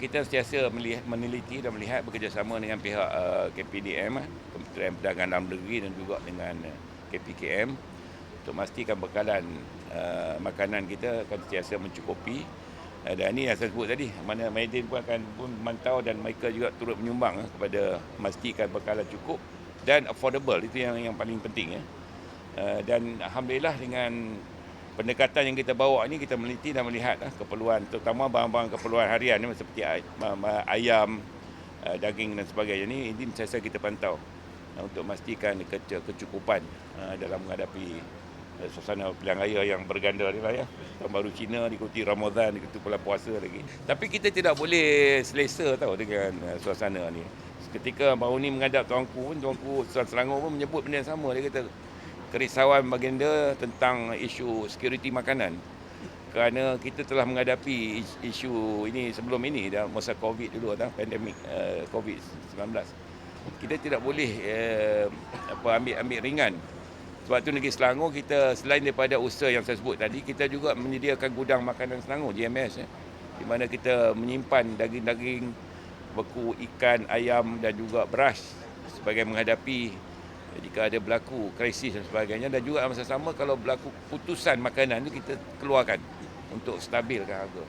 kita sentiasa meneliti dan melihat bekerjasama dengan pihak KPDM, Kementerian Perdagangan Dalam Negeri dan juga dengan KPKM untuk memastikan bekalan makanan kita akan sentiasa mencukupi. Dan ini yang saya sebut tadi, mana Maidin pun akan memantau dan mereka juga turut menyumbang kepada memastikan bekalan cukup dan affordable. Itu yang paling penting. Dan Alhamdulillah dengan pendekatan yang kita bawa ni, kita meneliti dan melihat keperluan, terutama barang-barang keperluan harian seperti ayam, daging dan sebagainya. Ini saya kita pantau untuk memastikan kecukupan dalam menghadapi suasana pilihan raya yang berganda ni lah ya. Tahun Baru Cina, diikuti Ramadan, diikuti bulan puasa lagi. Tapi kita tidak boleh selesa tahu dengan suasana ni. Ketika baru ni menghadap Tuanku Selangor pun menyebut benda yang sama. Dia kata kerisauan baginda tentang isu security makanan. Kerana kita telah menghadapi isu ini sebelum ini, dah masa COVID dulu, pandemik COVID-19. Kita tidak boleh ambil ringan. Sebab tu negeri Selangor kita, selain daripada usaha yang saya sebut tadi, kita juga menyediakan gudang makanan Selangor, GMS, di mana kita menyimpan daging-daging, beku, ikan, ayam dan juga beras sebagai menghadapi jika ada berlaku krisis dan sebagainya. Dan juga masa sama kalau berlaku putusan makanan itu kita keluarkan untuk stabilkan harga.